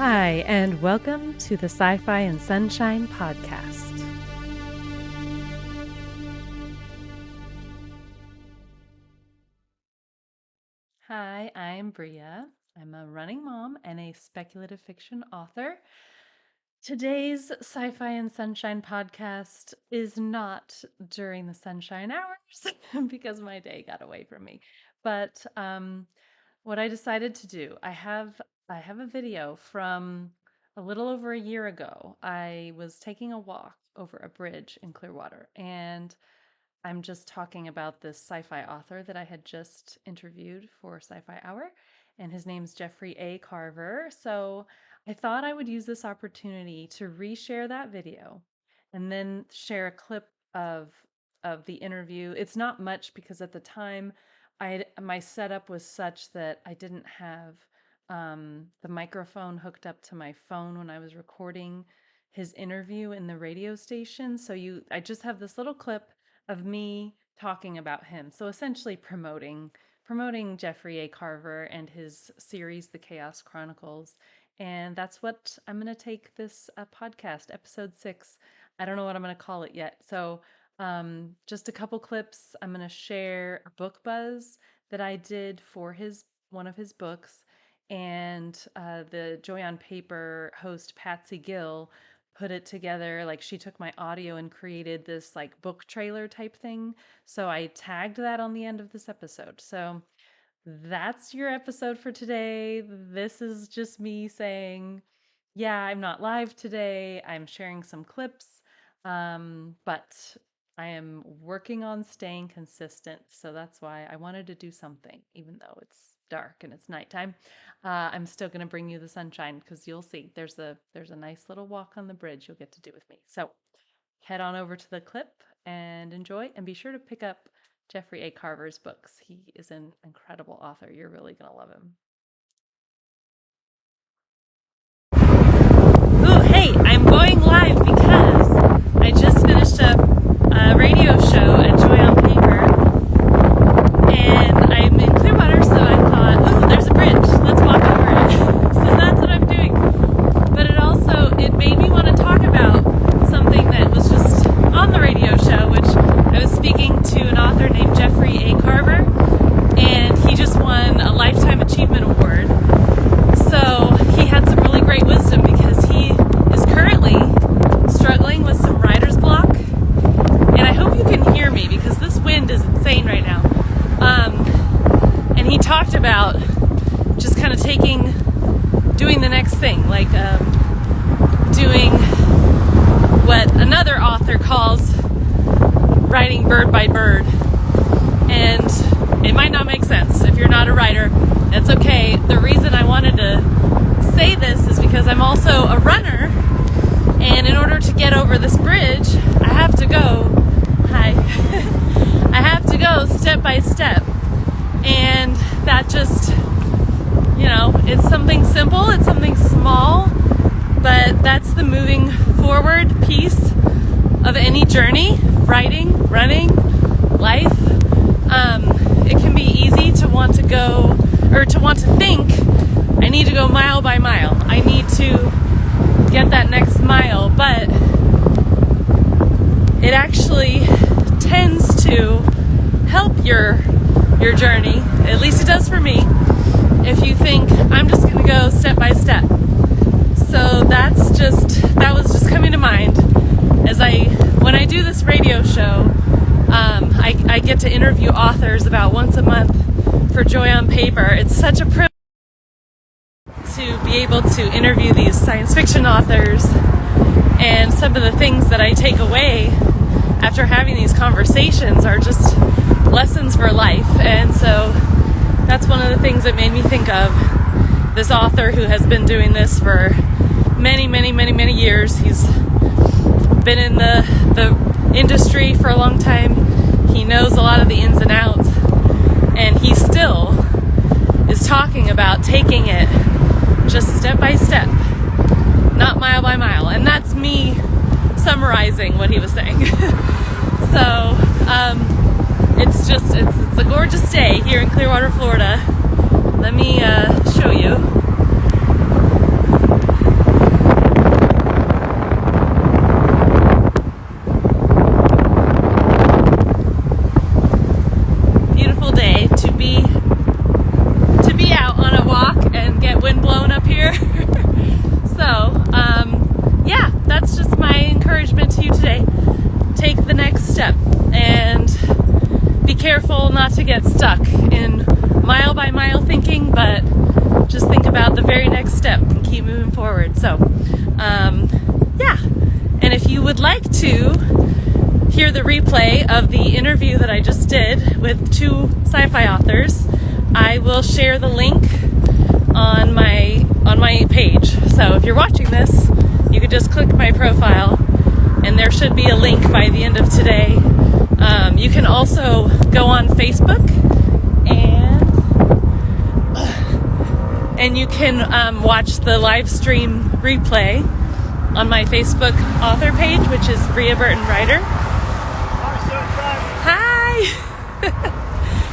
Hi, and welcome to the Sci-Fi and Sunshine podcast. Hi, I'm Bria. I'm a running mom and a speculative fiction author. Today's Sci-Fi and Sunshine podcast is not during the sunshine hours because my day got away from me. But what I decided to do, I have a video from a little over a year ago. I was taking a walk over a bridge in Clearwater, and I'm just talking about this sci-fi author that I had just interviewed for Sci-Fi Hour, and his name's Jeffrey A. Carver. So I thought I would use this opportunity to reshare that video and then share a clip of the interview. It's not much because at the time my setup was such that I didn't have the microphone hooked up to my phone when I was recording his interview in the radio station. So I just have this little clip of me talking about him. So essentially promoting Jeffrey A. Carver and his series, The Chaos Chronicles. And that's what I'm going to take this podcast, episode 6. I don't know what I'm going to call it yet. So just a couple clips. I'm going to share a BookBuzz that I did for one of his books. And the Joy on Paper host, Patsy Gill, put it together. Like, she took my audio and created this like book trailer type thing. So I tagged that on the end of this episode. So that's your episode for today. This is just me saying, yeah, I'm not live today. I'm sharing some clips, but I am working on staying consistent. So that's why I wanted to do something, even though it's dark and it's nighttime. I'm still going to bring you the sunshine because you'll see there's a nice little walk on the bridge you'll get to do with me. So head on over to the clip and enjoy, and be sure to pick up Jeffrey A. Carver's books. He is an incredible author. You're really going to love him. Ooh, hey, I'm going live because I just finished up a radio show at Joy on Paper, and I'm in Clearwater, so I thought, ooh, there's a bridge. Let's walk over it. So that's what I'm doing. But it made me want to talk about something that was just on the radio show, which I was speaking to an author named Jeffrey A. Carver, and he just won a Lifetime Achievement Award. So he had some really great wisdom because he is currently struggling with some writer's block. And I hope you can hear me because this wind is insane right now. And he talked about just kind of doing the next thing, like doing what another author calls writing bird by bird. And it might not make sense if you're not a writer. That's okay. The reason I wanted to say this is because I'm also a runner, and in order to get over this bridge, I have to go I have to go step by step. And that just, it's something simple, it's something small, but that's the moving forward piece of any journey, writing, running, life. It can be easy to want to go, or to want to think, I need to go mile by mile. I need to get that next mile, but it actually tends to help your journey. At least it does for me. If you think, I'm just going to go step by step. So that was just coming to mind when I do this radio show. I get to interview authors about once a month for Joy on Paper. It's such a privilege to be able to interview these science fiction authors, and some of the things that I take away after having these conversations are just lessons for life. And so that's one of the things that made me think of this author who has been doing this for many, many, many, many years. He's been in the industry for a long time. He knows a lot of the ins and outs, and he still is talking about taking it just step by step, not mile by mile. And that's me summarizing what he was saying. So it's a gorgeous day here in Clearwater, Florida. Let me show you. careful not to get stuck in mile by mile thinking, but just think about the very next step and keep moving forward. So, yeah. And if you would like to hear the replay of the interview that I just did with 2 sci-fi authors, I will share the link on my page. So if you're watching this, you can just click my profile and there should be a link by the end of today. You can also go on Facebook and you can watch the live stream replay on my Facebook author page, which is Bria Burton Writer. Hi!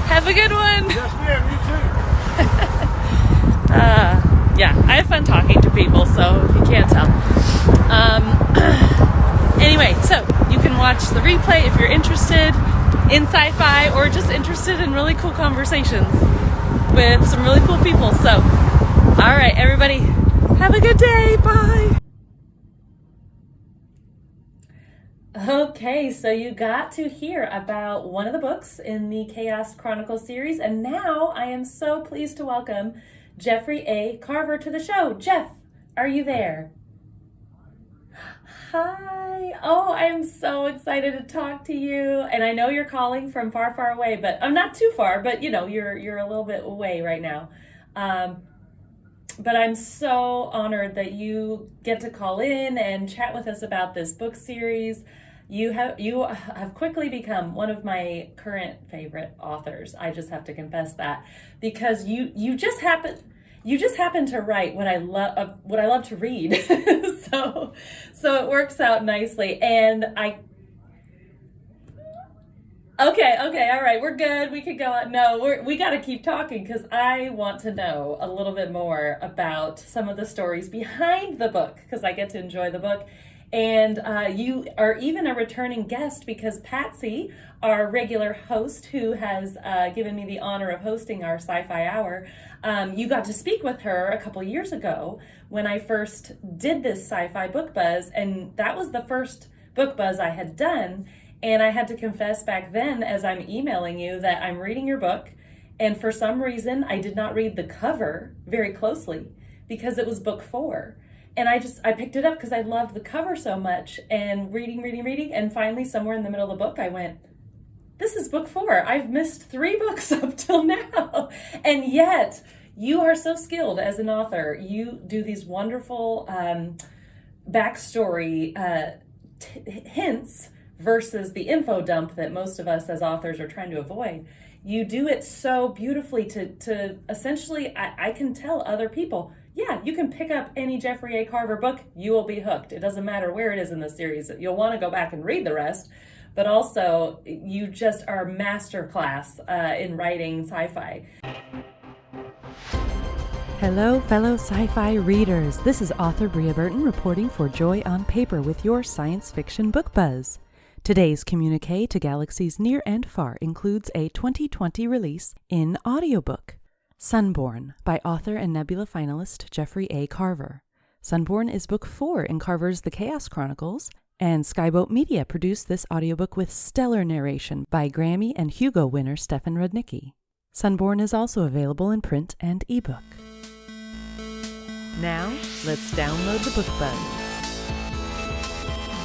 Have a good one! Yes, ma'am, you too. Yeah, I have fun talking to people, so if you can't tell. Anyway, so you can watch the replay if you're interested in sci-fi or just interested in really cool conversations with some really cool people. So, all right, everybody, have a good day. Bye. Okay, so you got to hear about one of the books in the Chaos Chronicles series, and now I am so pleased to welcome Jeffrey A. Carver to the show. Jeff, are you there? Hi. Oh, I'm so excited to talk to you. And I know you're calling from far, far away, but I'm not too far, but you know, you're a little bit away right now. But I'm so honored that you get to call in and chat with us about this book series. You have quickly become one of my current favorite authors. I just have to confess that, because you just happen to write what I love to read. so it works out nicely. And Okay, all right, we're good. We could go on. No, we got to keep talking, because I want to know a little bit more about some of the stories behind the book, because I get to enjoy the book. And you are even a returning guest, because Patsy, our regular host, who has given me the honor of hosting our Sci-Fi Hour, you got to speak with her a couple years ago when I first did this Sci-Fi BookBuzz, and that was the first BookBuzz I had done. And I had to confess back then, as I'm emailing you, that I'm reading your book, and for some reason I did not read the cover very closely, because it was book 4. And I picked it up because I loved the cover so much, and reading, and finally somewhere in the middle of the book I went, this is book 4. I've missed 3 books up till now. And yet you are so skilled as an author. You do these wonderful backstory hints versus the info dump that most of us as authors are trying to avoid. You do it so beautifully to essentially, I can tell other people, yeah, you can pick up any Jeffrey A. Carver book, you will be hooked. It doesn't matter where it is in the series. You'll want to go back and read the rest, but also you just are a masterclass in writing sci-fi. Hello, fellow sci-fi readers. This is author Bria Burton reporting for Joy on Paper with your science fiction book buzz. Today's communique to galaxies near and far includes a 2020 release in audiobook, Sunborn, by author and Nebula finalist Jeffrey A. Carver. Sunborn is book 4 in Carver's The Chaos Chronicles, and Skyboat Media produced this audiobook with stellar narration by Grammy and Hugo winner Stefan Rudnicki. Sunborn is also available in print and ebook. Now, let's download the BookBuzz.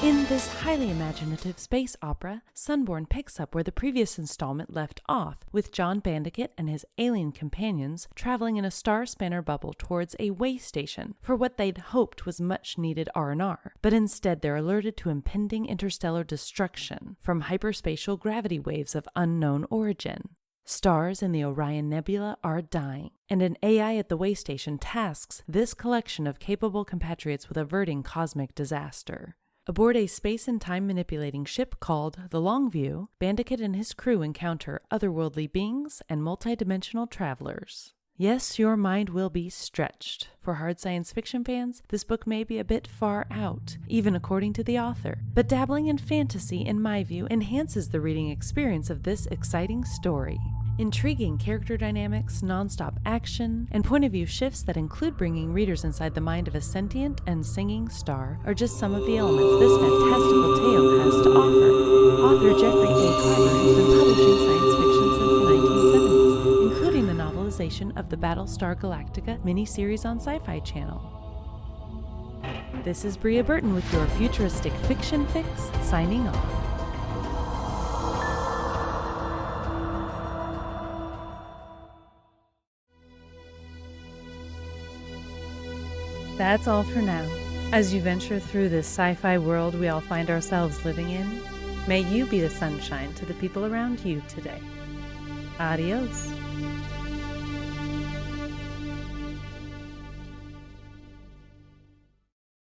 In this highly imaginative space opera, Sunborn picks up where the previous installment left off, with John Bandicott and his alien companions traveling in a star spanner bubble towards a way station for what they'd hoped was much-needed R&R, but instead they're alerted to impending interstellar destruction from hyperspatial gravity waves of unknown origin. Stars in the Orion Nebula are dying, and an AI at the way station tasks this collection of capable compatriots with averting cosmic disaster. Aboard a space and time manipulating ship called the Longview, Bandicott and his crew encounter otherworldly beings and multidimensional travelers. Yes, your mind will be stretched. For hard science fiction fans, this book may be a bit far out, even according to the author, but dabbling in fantasy, in my view, enhances the reading experience of this exciting story. Intriguing character dynamics, non-stop action, and point-of-view shifts that include bringing readers inside the mind of a sentient and singing star are just some of the elements this fantastical tale has to offer. Author Jeffrey A. Carver has been publishing science fiction of the Battlestar Galactica miniseries on Sci-Fi Channel. This is Bria Burton with your Futuristic Fiction Fix, signing off. That's all for now. As you venture through this sci-fi world we all find ourselves living in, may you be the sunshine to the people around you today. Adios.